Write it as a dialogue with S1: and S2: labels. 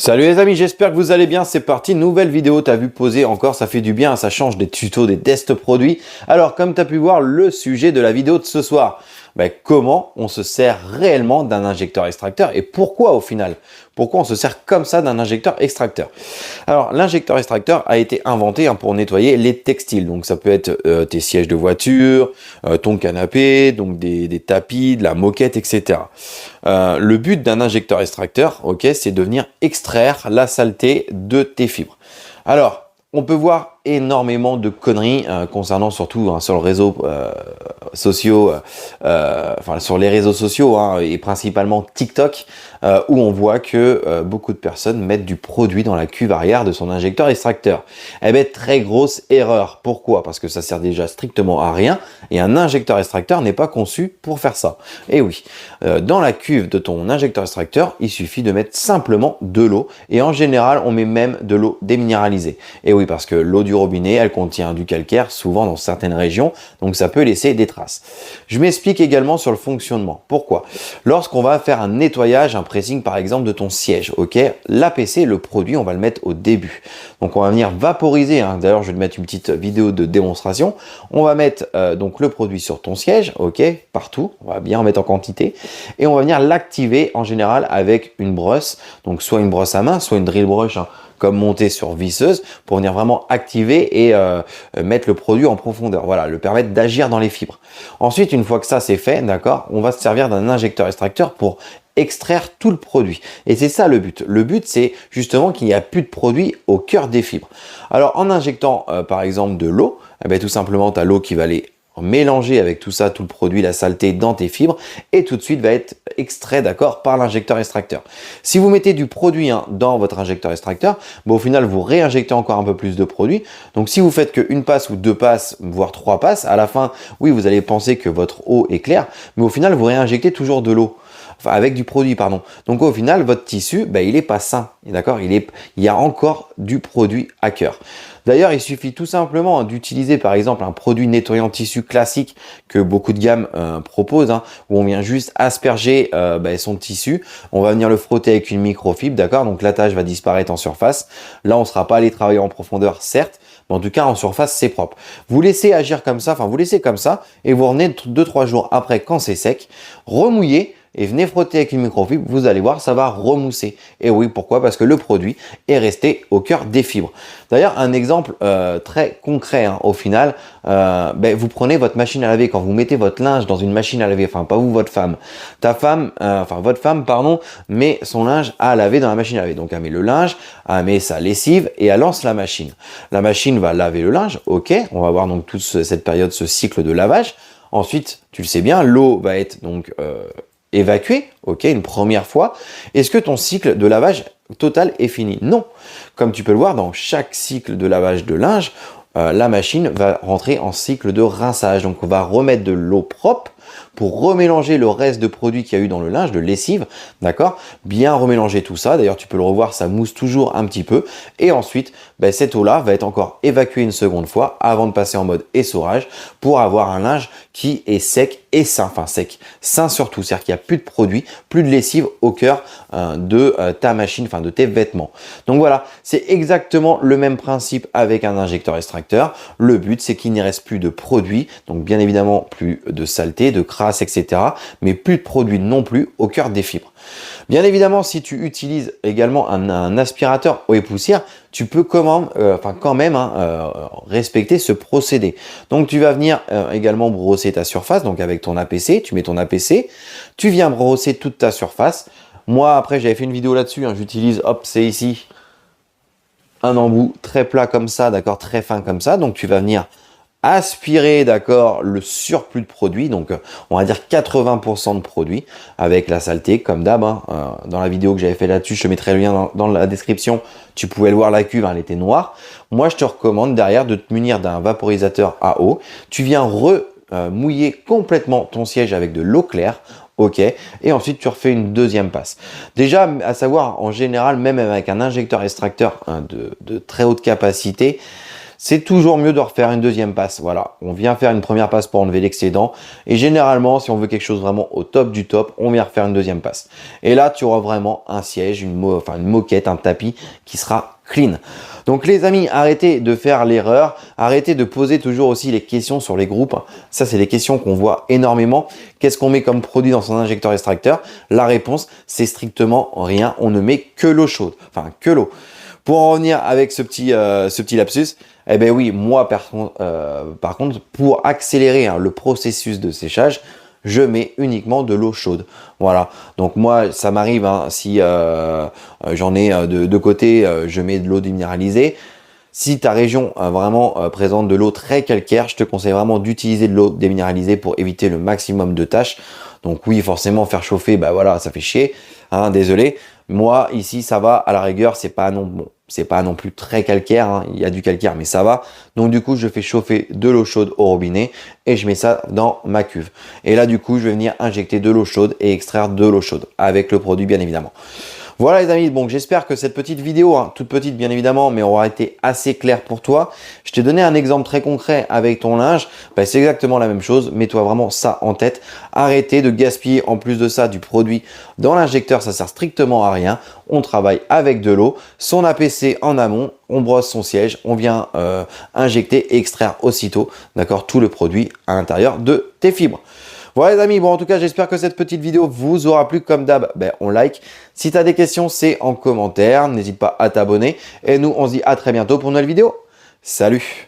S1: Salut les amis, j'espère que vous allez bien, c'est parti, nouvelle vidéo, t'as vu poser encore, ça fait du bien, ça change des tutos, des tests produits. Alors comme tu as pu voir, le sujet de la vidéo de ce soir, comment on se sert réellement d'un injecteur extracteur et pourquoi au final? Pourquoi on se sert comme ça d'un injecteur extracteur? Alors l'injecteur extracteur a été inventé pour nettoyer les textiles, donc ça peut être tes sièges de voiture, ton canapé, donc des tapis, de la moquette, etc. Le but d'un injecteur extracteur, c'est de venir extraire la saleté de tes fibres. Alors, on peut voir énormément de conneries concernant surtout sur le réseau sociaux, sur les réseaux sociaux et principalement TikTok, où on voit que beaucoup de personnes mettent du produit dans la cuve arrière de son injecteur extracteur. Eh bien, très grosse erreur. Pourquoi? Parce que ça sert déjà strictement à rien et un injecteur extracteur n'est pas conçu pour faire ça. Et oui, dans la cuve de ton injecteur extracteur, il suffit de mettre simplement de l'eau et en général, on met même de l'eau déminéralisée. Et oui, parce que l'eau du robinet, elle contient du calcaire, souvent dans certaines régions, donc ça peut laisser des traces. Je m'explique également sur le fonctionnement. Pourquoi? Lorsqu'on va faire un nettoyage, un pressing par exemple de ton siège, l'APC, le produit, on va le mettre au début. Donc on va venir vaporiser, d'ailleurs je vais te mettre une petite vidéo de démonstration. On va mettre donc le produit sur ton siège, partout, on va bien en mettre en quantité, et on va venir l'activer en général avec une brosse, donc soit une brosse à main, soit une drill brush, comme monter sur visseuse pour venir vraiment activer et mettre le produit en profondeur. Voilà, le permettre d'agir dans les fibres. Ensuite, une fois que ça c'est fait, d'accord, on va se servir d'un injecteur extracteur pour extraire tout le produit. Et c'est ça le but. Le but, c'est justement qu'il n'y a plus de produit au cœur des fibres. Alors, en injectant par exemple de l'eau, tout simplement, tu as l'eau qui va aller mélanger avec tout ça, tout le produit, la saleté dans tes fibres et tout de suite va être extrait par l'injecteur extracteur. Si vous mettez du produit dans votre injecteur extracteur, au final vous réinjectez encore un peu plus de produit. Donc si vous faites qu'une passe ou deux passes, voire trois passes, à la fin, oui, vous allez penser que votre eau est claire, mais au final vous réinjectez toujours de l'eau. Enfin, avec du produit, pardon. Donc au final, votre tissu, il n'est pas sain, d'accord? Il y a encore du produit à cœur. D'ailleurs, il suffit tout simplement d'utiliser par exemple un produit nettoyant tissu classique que beaucoup de gammes proposent, où on vient juste asperger son tissu. On va venir le frotter avec une microfibre, d'accord? Donc la tâche va disparaître en surface. Là, on ne sera pas allé travailler en profondeur, certes, mais en tout cas en surface, c'est propre. Vous laissez agir comme ça, vous laissez comme ça, et vous revenez 2-3 jours après quand c'est sec, remouillez, et venez frotter avec une microfibre, vous allez voir, ça va remousser. Et oui, pourquoi? Parce que le produit est resté au cœur des fibres. D'ailleurs, un exemple très concret, au final, vous prenez votre machine à laver, quand vous mettez votre linge dans une machine à laver, enfin pas vous, votre femme, votre femme, pardon, met son linge à laver dans la machine à laver. Donc elle met le linge, elle met sa lessive et elle lance la machine. La machine va laver le linge, on va voir donc toute cette période, ce cycle de lavage. Ensuite, tu le sais bien, l'eau va être donc évacué, une première fois. Est-ce que ton cycle de lavage total est fini? Non. Comme tu peux le voir, dans chaque cycle de lavage de linge, la machine va rentrer en cycle de rinçage. Donc, on va remettre de l'eau propre pour remélanger le reste de produits qu'il y a eu dans le linge, de lessive, d'accord? Bien remélanger tout ça. D'ailleurs, tu peux le revoir, ça mousse toujours un petit peu. Et ensuite, cette eau-là va être encore évacuée une seconde fois avant de passer en mode essorage pour avoir un linge qui est sec et sain. Enfin, sec, sain surtout. C'est-à-dire qu'il n'y a plus de produits, plus de lessive au cœur de ta machine, de tes vêtements. Donc voilà, c'est exactement le même principe avec un injecteur extracteur. Le but, c'est qu'il n'y reste plus de produits, donc bien évidemment plus de saleté, de crasse, etc. Mais plus de produits non plus au cœur des fibres. Bien évidemment, si tu utilises également un aspirateur eau et poussière, tu peux quand même respecter ce procédé. Donc tu vas venir également brosser ta surface, donc avec ton APC, tu mets ton APC, tu viens brosser toute ta surface. Moi, après, j'avais fait une vidéo là-dessus, j'utilise, c'est ici, un embout très plat comme ça, d'accord, très fin comme ça. Donc tu vas venir aspirer, d'accord, le surplus de produit, donc on va dire 80% de produit avec la saleté comme d'hab. Dans la vidéo que j'avais fait là-dessus, je te mettrai le lien dans la description, tu pouvais le voir, la cuve, elle était noire. Moi, je te recommande derrière de te munir d'un vaporisateur à eau. Tu viens mouiller complètement ton siège avec de l'eau claire. Et ensuite tu refais une deuxième passe. Déjà, à savoir, en général, même avec un injecteur extracteur de très haute capacité, c'est toujours mieux de refaire une deuxième passe. Voilà, on vient faire une première passe pour enlever l'excédent. Et généralement, si on veut quelque chose vraiment au top du top, on vient refaire une deuxième passe. Et là, tu auras vraiment un siège, une moquette, un tapis qui sera clean. Donc les amis, arrêtez de faire l'erreur, arrêtez de poser toujours aussi les questions sur les groupes. Ça, c'est des questions qu'on voit énormément. Qu'est-ce qu'on met comme produit dans son injecteur extracteur? La réponse, c'est strictement rien. On ne met que l'eau chaude, enfin que l'eau. Pour en revenir avec ce petit lapsus, eh bien oui, moi par contre, pour accélérer le processus de séchage, je mets uniquement de l'eau chaude. Voilà, donc moi ça m'arrive, si j'en ai de côté, je mets de l'eau déminéralisée. Si ta région vraiment présente de l'eau très calcaire, je te conseille vraiment d'utiliser de l'eau déminéralisée pour éviter le maximum de tâches. Donc oui, forcément faire chauffer, bah voilà, ça fait chier, désolé. Moi ici ça va, à la rigueur, c'est pas non plus très calcaire, il y a du calcaire mais ça va. Donc du coup je fais chauffer de l'eau chaude au robinet et je mets ça dans ma cuve. Et là du coup je vais venir injecter de l'eau chaude et extraire de l'eau chaude avec le produit bien évidemment. Voilà les amis, bon j'espère que cette petite vidéo, toute petite bien évidemment, mais aura été assez claire pour toi. Je t'ai donné un exemple très concret avec ton linge, c'est exactement la même chose, mets-toi vraiment ça en tête. Arrêtez de gaspiller en plus de ça du produit dans l'injecteur, ça sert strictement à rien. On travaille avec de l'eau, son APC en amont, on brosse son siège, on vient injecter et extraire aussitôt, d'accord, tout le produit à l'intérieur de tes fibres. Voilà les amis, bon en tout cas j'espère que cette petite vidéo vous aura plu. Comme d'hab, on like. Si tu as des questions, c'est en commentaire, n'hésite pas à t'abonner. Et nous on se dit à très bientôt pour une nouvelle vidéo. Salut!